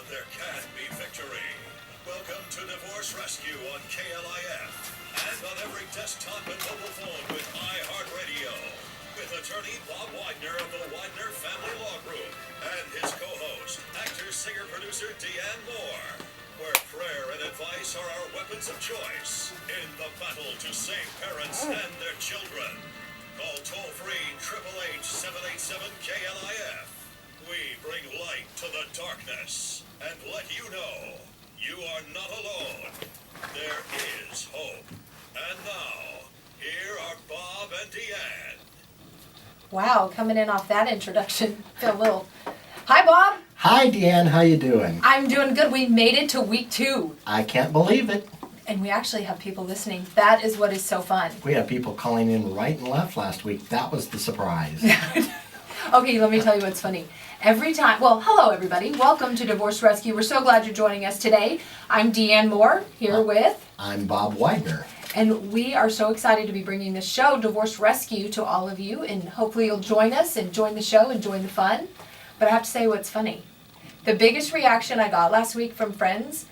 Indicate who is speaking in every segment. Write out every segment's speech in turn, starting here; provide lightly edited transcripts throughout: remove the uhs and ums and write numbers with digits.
Speaker 1: but there can be victory. Welcome to Divorce Rescue on KLIF and on every desktop and mobile phone with iHeartRadio. With attorney Bob Widner of the Widner Family Law Group and his co-host, actor, singer, producer Deanne Moore. Where prayer and advice are our weapons of choice in the battle to save parents and their children. Call toll-free 888-787-KLIF. We bring light to the darkness and let you know you are not alone. There is hope. And now, here are Bob and Deanne.
Speaker 2: Wow, coming in off that introduction, feel a little... Hi, Bob.
Speaker 3: Hi, Deanne. How you doing?
Speaker 2: I'm doing good. We made it to week 2.
Speaker 3: I can't believe it.
Speaker 2: And we actually have people listening. That is what is so fun.
Speaker 3: We had people calling in right and left last week. That was the surprise.
Speaker 2: Okay, let me tell you what's funny. Every time, well, hello everybody. Welcome to Divorce Rescue. We're so glad you're joining us today. I'm Deanne Moore, here with...
Speaker 3: I'm Bob Widner.
Speaker 2: And we are so excited to be bringing this show, Divorce Rescue, to all of you. And hopefully you'll join us and join the show and join the fun. But I have to say what's funny. The biggest reaction I got last week from friends,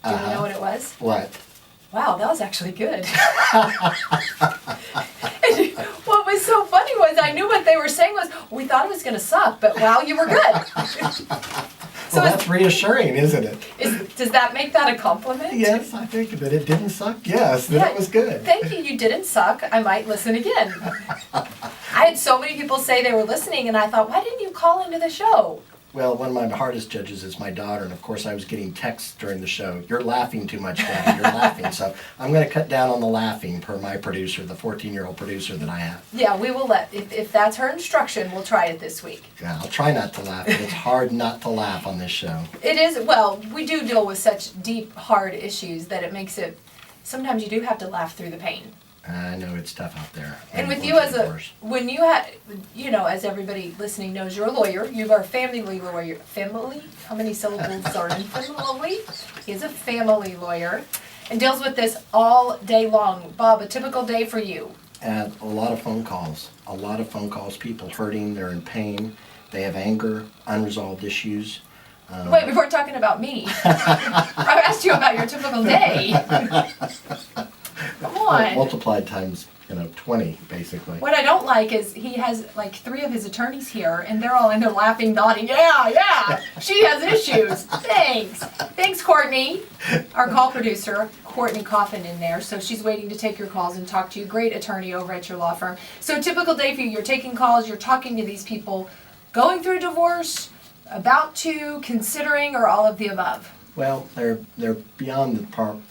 Speaker 2: do you know what it was?
Speaker 3: What?
Speaker 2: Wow, that was actually good. And what was so funny was I knew what they were saying was, we thought it was going to suck, but wow, you were good.
Speaker 3: So that's reassuring, isn't it?
Speaker 2: Does that make that a compliment?
Speaker 3: Yes, I think that it didn't suck. Yes, that was good.
Speaker 2: Thank you. You didn't suck. I might listen again. I had so many people say they were listening, and I thought, why didn't you call into the show?
Speaker 3: Well, one of my hardest judges is my daughter, and of course I was getting texts during the show. You're laughing too much, Daddy. You're laughing. So I'm going to cut down on the laughing per my producer, the 14-year-old producer that I have.
Speaker 2: Yeah, we will if that's her instruction, we'll try it this week.
Speaker 3: Yeah, I'll try not to laugh, but it's hard not to laugh on this show.
Speaker 2: It is, well, we do deal with such deep, hard issues that it makes it, sometimes you do have to laugh through the pain.
Speaker 3: I know it's tough out there.
Speaker 2: And with you as when you had, as everybody listening knows, you're a lawyer. You are a family lawyer. Family? How many syllables are in family? He is a family lawyer and deals with this all day long. Bob, a typical day for you?
Speaker 3: And a lot of phone calls. People hurting, they're in pain. They have anger, unresolved issues.
Speaker 2: Wait, before talking about me, I asked you about your typical day. Come on.
Speaker 3: Multiplied times, 20, basically.
Speaker 2: What I don't like is he has like 3 of his attorneys here, and they're all in there laughing, nodding. Yeah, she has issues. Thanks, Courtney. Our call producer, Courtney Coffin in there. So she's waiting to take your calls and talk to you. Great attorney over at your law firm. So typical day for you. You're taking calls, you're talking to these people, going through divorce, about to, considering, or all of the above.
Speaker 3: Well, they're beyond the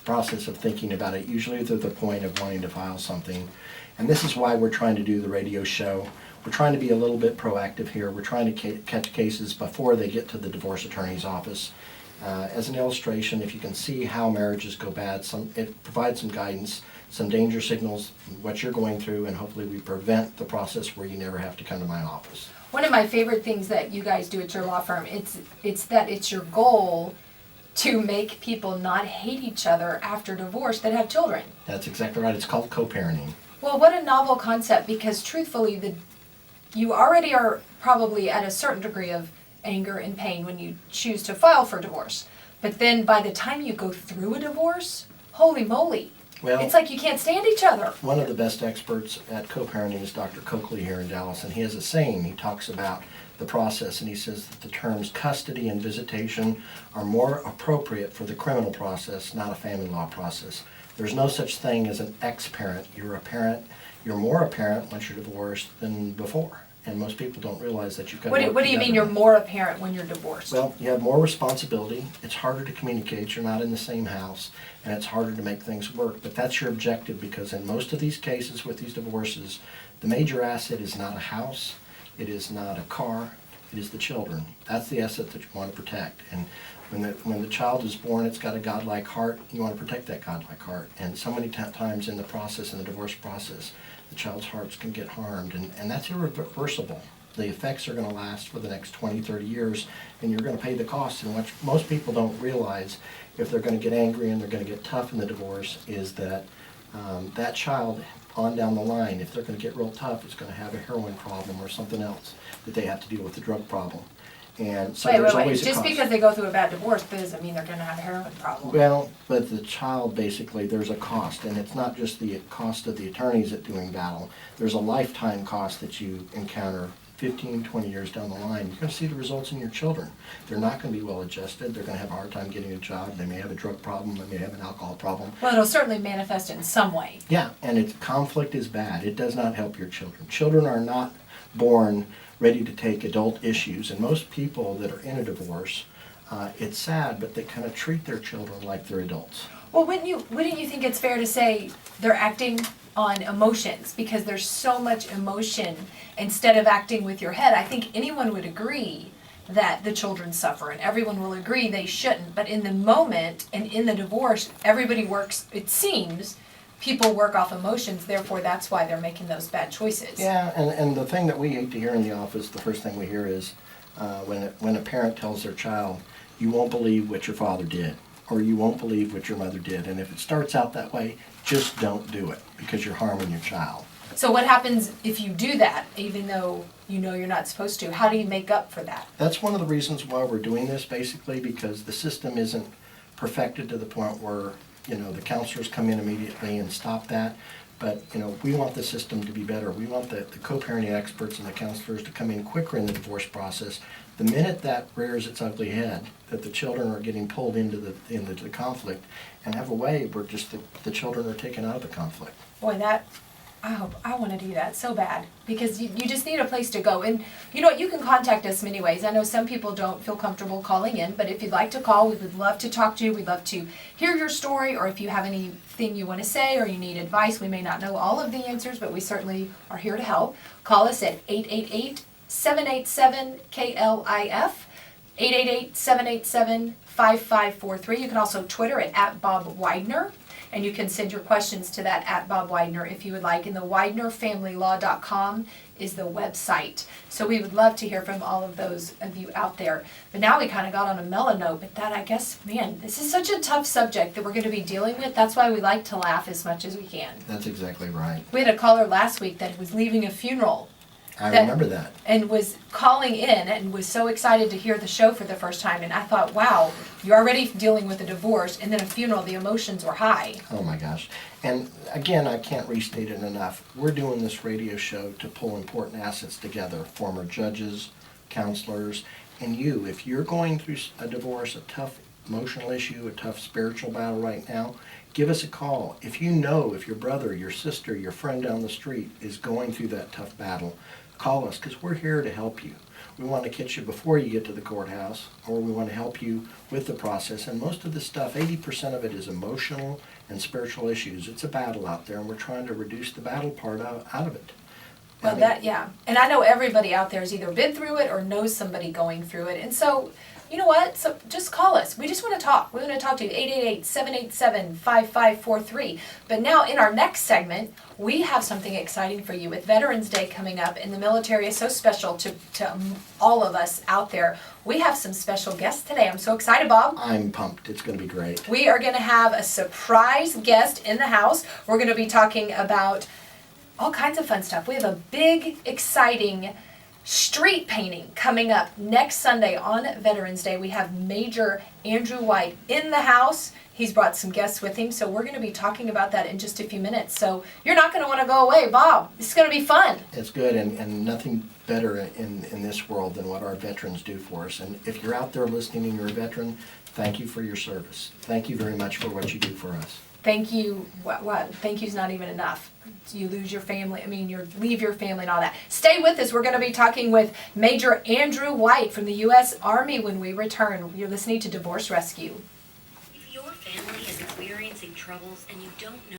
Speaker 3: process of thinking about it. Usually they're at the point of wanting to file something. And this is why we're trying to do the radio show. We're trying to be a little bit proactive here. We're trying to catch cases before they get to the divorce attorney's office. As an illustration, if you can see how marriages go bad, it provides some guidance, some danger signals, what you're going through, and hopefully we prevent the process where you never have to come to my office.
Speaker 2: One of my favorite things that you guys do at your law firm, it's that it's your goal to make people not hate each other after divorce that have children.
Speaker 3: That's exactly right. It's called co-parenting.
Speaker 2: Well, what a novel concept, because truthfully, you already are probably at a certain degree of anger and pain when you choose to file for divorce. But then by the time you go through a divorce, holy moly, it's like you can't stand each other.
Speaker 3: One of the best experts at co-parenting is Dr. Coakley here in Dallas, and he has a saying. He talks about the process, and he says that the terms custody and visitation are more appropriate for the criminal process, not a family law process. There's no such thing as an ex-parent. You're a parent. You're more a parent once you're divorced than before. And most people don't realize that you've got to work
Speaker 2: What do you mean you're more a parent when you're divorced?
Speaker 3: Well, you have more responsibility. It's harder to communicate. You're not in the same house, and it's harder to make things work. But that's your objective, because in most of these cases with these divorces, the major asset is not a house. It is not a car. It is the children. That's the asset that you want to protect. And when the child is born, it's got a godlike heart. You want to protect that godlike heart. And so many times in the process, in the divorce process, the child's hearts can get harmed. And that's irreversible. The effects are going to last for the next 20, 30 years, and you're going to pay the cost. And what most people don't realize, if they're going to get angry and they're going to get tough in the divorce, is that that child on down the line, if they're going to get real tough, is going to have a heroin problem or something else that they have to deal with, the drug problem. And so
Speaker 2: Wait,
Speaker 3: there's
Speaker 2: wait, wait.
Speaker 3: always a
Speaker 2: Just
Speaker 3: cost.
Speaker 2: because they go through a bad divorce doesn't mean they're going to have a heroin problem.
Speaker 3: Well, but the child, basically, there's a cost, and it's not just the cost of the attorneys at doing battle. There's a lifetime cost that you encounter 15, 20 years down the line. You're going to see the results in your children. They're not going to be well adjusted. They're going to have a hard time getting a job. They may have a drug problem. They may have an alcohol problem.
Speaker 2: Well, it'll certainly manifest in some way.
Speaker 3: Yeah, and conflict is bad. It does not help your children. Children are not born ready to take adult issues, and most people that are in a divorce, it's sad, but they kind of treat their children like they're adults.
Speaker 2: Well, wouldn't you think it's fair to say they're acting on emotions because there's so much emotion instead of acting with your head? I think anyone would agree that the children suffer, and everyone will agree they shouldn't. But in the moment and in the divorce, everybody works, it seems, people work off emotions, therefore that's why they're making those bad choices.
Speaker 3: Yeah, and the thing that we hate to hear in the office, the first thing we hear is when a parent tells their child, you won't believe what your father did, or you won't believe what your mother did. And if it starts out that way, just don't do it, because you're harming your child.
Speaker 2: So what happens if you do that, even though you know you're not supposed to? How do you make up for that?
Speaker 3: That's one of the reasons why we're doing this, basically, because the system isn't perfected to the point where, the counselors come in immediately and stop that. But, we want the system to be better. We want the co-parenting experts and the counselors to come in quicker in the divorce process. The minute that rears its ugly head, that the children are getting pulled into the conflict, and have a way where just the children are taken out of the conflict.
Speaker 2: Boy, I want to do that so bad, because you just need a place to go. And you know what, you can contact us many ways. I know some people don't feel comfortable calling in, but if you'd like to call, we would love to talk to you. We'd love to hear your story, or if you have anything you want to say or you need advice. We may not know all of the answers, but we certainly are here to help. Call us at 888-787-KLIF, 888-787-5543. You can also Twitter at Bob Widner. And you can send your questions to that at Bob Widner if you would like. And the WidnerFamilyLaw.com is the website. So we would love to hear from all of those of you out there. But now we kind of got on a mellow note. But that, I guess, man, this is such a tough subject that we're going to be dealing with. That's why we like to laugh as much as we can.
Speaker 3: That's exactly right.
Speaker 2: We had a caller last week that was leaving a funeral.
Speaker 3: I remember that.
Speaker 2: And was calling in and was so excited to hear the show for the first time. And I thought, wow, you're already dealing with a divorce and then a funeral. The emotions were high.
Speaker 3: Oh my gosh. And again, I can't restate it enough. We're doing this radio show to pull important assets together. Former judges, counselors, and you. If you're going through a divorce, a tough emotional issue, a tough spiritual battle right now, give us a call. If you know if your brother, your sister, your friend down the street is going through that tough battle, call us, because we're here to help you. We want to catch you before you get to the courthouse, or we want to help you with the process. And most of the stuff, 80% of it is emotional and spiritual issues. It's a battle out there, and we're trying to reduce the battle part out of it.
Speaker 2: Well, yeah. And I know everybody out there has either been through it or knows somebody going through it. And so, you know what? So just call us. We just want to talk. We want to talk to you. 888-787-5543. But now in our next segment, we have something exciting for you. With Veterans Day coming up, and the military is so special to all of us out there. We have some special guests today. I'm so excited, Bob.
Speaker 3: I'm pumped. It's going to be great.
Speaker 2: We are going to have a surprise guest in the house. We're going to be talking about all kinds of fun stuff. We have a big, exciting street painting coming up next Sunday on Veterans Day. We have Major Andrew White in the house. He's brought some guests with him, so we're going to be talking about that in just a few minutes. So you're not going to want to go away, Bob. It's going to be fun.
Speaker 3: It's good, and nothing better in this world than what our veterans do for us. And if you're out there listening and you're a veteran, thank you for your service. Thank you very much for what you do for us.
Speaker 2: Thank you. What? Thank you's not even enough. You lose your family. You leave your family and all that. Stay with us. We're going to be talking with Major Andrew White from the U.S. Army when we return. You're listening to Divorce Rescue.
Speaker 4: If your family is experiencing troubles and you don't know